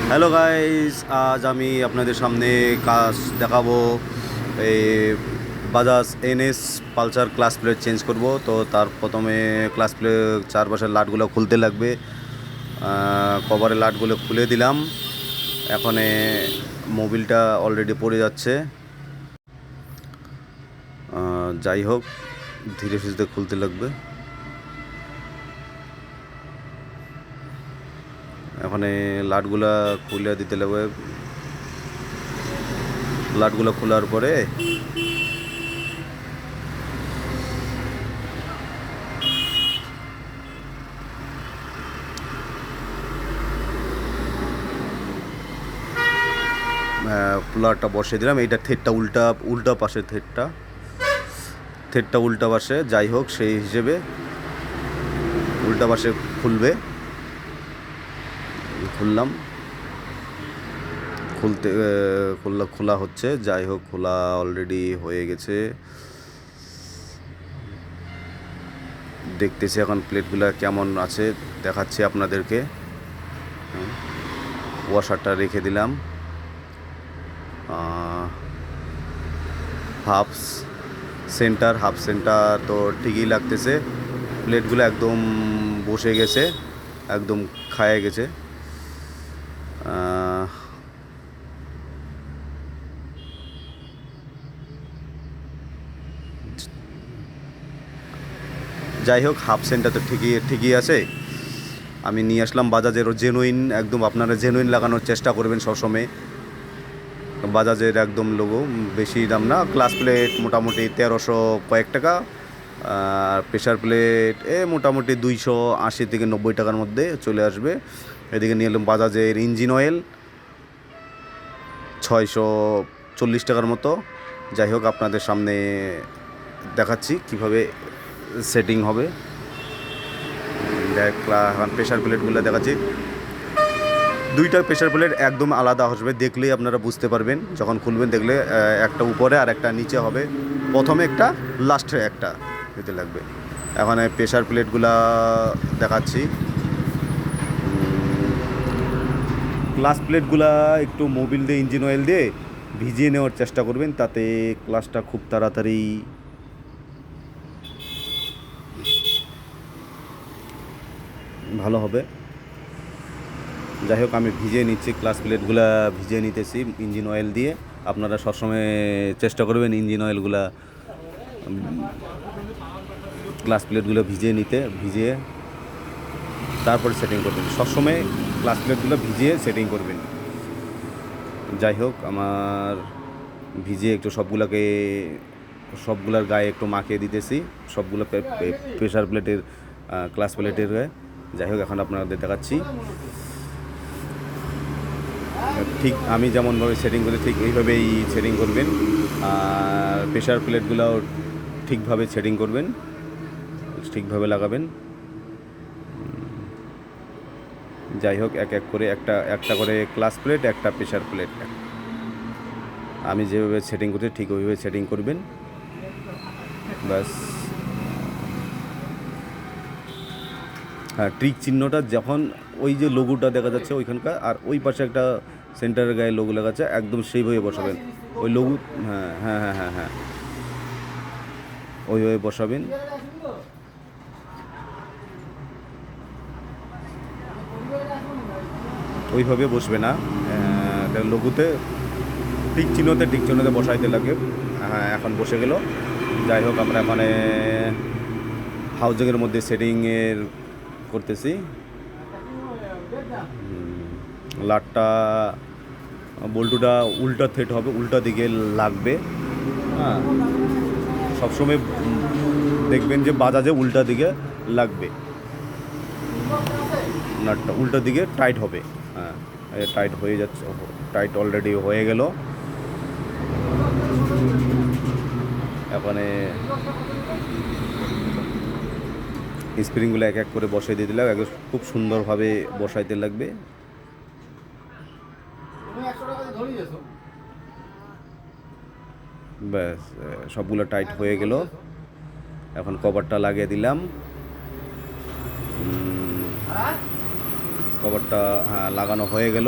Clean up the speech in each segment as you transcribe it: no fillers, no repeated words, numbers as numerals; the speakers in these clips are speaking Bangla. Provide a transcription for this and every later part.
হ্যালো গাইস, আজ আমি আপনাদের সামনে কাজ দেখাবো। এই Bajaj NS Pulsar class plate change করব। তো তার প্রথমে ক্লাস প্লেট চারপাশের লাটগুলো খুলতে লাগবে। কভারের লাটগুলো খুলে দিলাম। এখন মোবিলটা অলরেডি পড়ে যাচ্ছে। যাই হোক, ধীরে সুস্থে খুলতে লাগবে। এখন লাটগুলা খুলে দিতে লাগবে। লাটগুলো খোলার পরে প্লারটা বসিয়ে দিলাম। এইটা থেটটা উল্টা পাশে থেটটা উল্টা পাশে। যাই হোক, সেই হিসেবে উল্টা পাশে খুললাম। খোলা হচ্ছে। যাই হোক, খোলা অলরেডি হয়ে গেছে। দেখতেছি এখন প্লেটগুলো কেমন আছে, দেখাচ্ছি আপনাদেরকে। ওয়াশারটা রেখে দিলাম। হাফ সেন্টার তো ঠিকই লাগতেছে। প্লেটগুলো একদম বসে গেছে, একদম খায়ে গেছে। যাই হোক, হাফ সেন্টার তো ঠিকই আছে। আমি নিয়ে আসলাম বাজাজের জেনুইন। একদম আপনারা জেনুইন লাগানোর চেষ্টা করবেন সবসময়। বাজাজের একদম লোগো, বেশি দাম না। ক্লাস প্লেট মোটামুটি 1300 কয়েক টাকা, আর প্রেশার প্লেট মোটামুটি 280 থেকে 90 টাকার মধ্যে চলে আসবে। এদিকে নিয়ে এলাম বাজাজের ইঞ্জিন অয়েল, 640 টাকার মতো। যাই হোক, আপনাদের সামনে দেখাচ্ছি কিভাবে সেটিং হবে। এখন প্রেশার প্লেটগুলো দেখাচ্ছি। দুইটা প্রেশার প্লেট একদম আলাদা আসবে, দেখলেই আপনারা বুঝতে পারবেন। যখন খুলবেন দেখলে একটা উপরে আর একটা নিচে হবে। প্রথমে একটা, লাস্টে একটা দিতে লাগবে। এখন প্রেশার প্লেটগুলা দেখাচ্ছি। ক্লাস প্লেটগুলা একটু মোবিল দিয়ে, ইঞ্জিন অয়েল দিয়ে ভিজিয়ে নেওয়ার চেষ্টা করবেন, তাতে ক্লাসটা খুব তাড়াতাড়ি ভালো হবে। যাই হোক, আমি ভিজিয়ে নিচ্ছি, ক্লাস প্লেটগুলা ভিজিয়ে নিতেছি ইঞ্জিন অয়েল দিয়ে। আপনারা সবসময় চেষ্টা করবেন ইঞ্জিন অয়েলগুলা, ক্লাস প্লেটগুলো ভিজিয়ে তারপরে সেটিং করবেন। সবসময় ক্লাস প্লেটগুলো ভিজিয়ে সেটিং করবেন। যাই হোক, আমার ভিজিয়ে একটু সবগুলার গায়ে একটু মাখিয়ে দিতেছি, সবগুলো প্রেশার প্লেটের, ক্লাস প্লেটের গায়ে। যাই হোক, এখন আপনাদের দেখাচ্ছি। ঠিক আমি যেমনভাবে সেটিং করি ঠিক এইভাবেই সেটিং করবেন। আর প্রেশার প্লেটগুলোও ঠিকভাবে সেটিং করবেন, ঠিকভাবে লাগাবেন। যাই হোক, এক এক করে একটা করে ক্লাস প্লেট, একটা প্রেশার প্লেট। আমি যেভাবে সেটিং করছি ঠিক ওইভাবে সেটিং করবেন, ব্যাস। হ্যাঁ, ট্রিক চিহ্নটা যখন ওই যে লোগোটা দেখা যাচ্ছে ওইখানকার, আর ওই পাশে একটা সেন্টারের গায়ে লোগো লেখা আছে, একদম সেইভাবে বসাবেন ওই লোগো। হ্যাঁ হ্যাঁ হ্যাঁ হ্যাঁ হ্যাঁ, ওইভাবে বসাবেন। ওইভাবে বসবে না, লোগোতে ঠিক চিহ্নতে বসাইতে লাগে। হ্যাঁ, এখন বসে গেল। যাই হোক, আমরা এখানে হাউজিংয়ের মধ্যে সেটিংয়ের করতেছি। লাটটা, বল্টুটা উল্টা থেট হবে, উল্টা দিকে লাগবে। হ্যাঁ, সবসময় দেখবেন যে বাজাজে উল্টা দিকে লাগবে, নাটটা উল্টা দিকে টাইট হবে। হ্যাঁ, টাইট হয়ে যাচ্ছে, টাইট অলরেডি হয়ে গেল। এখানে স্প্রিংগুলো এক এক করে বসাই দিয়ে দিলাম, খুব সুন্দরভাবে বসাইতে লাগবে। ব্যাস, সবগুলো টাইট হয়ে গেল। এখন কভারটা লাগিয়ে দিলাম। কভারটা হ্যাঁ লাগানো হয়ে গেল।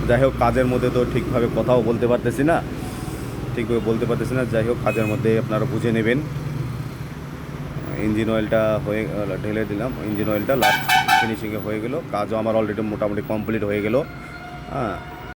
যাই হোক, কাজের মধ্যে তো ঠিকভাবে কথাও বলতে পারতেছি না, যাই হোক কাজের মধ্যে আপনারা বুঝে নেবেন। ইঞ্জিন অয়েলটা হয়ে ঢেলে দিলাম, ইঞ্জিন অয়েলটা লাস্ট ফিনিশিংয়ে হয়ে গেল। কাজও আমার অলরেডি মোটামুটি কমপ্লিট হয়ে গেল। হ্যাঁ,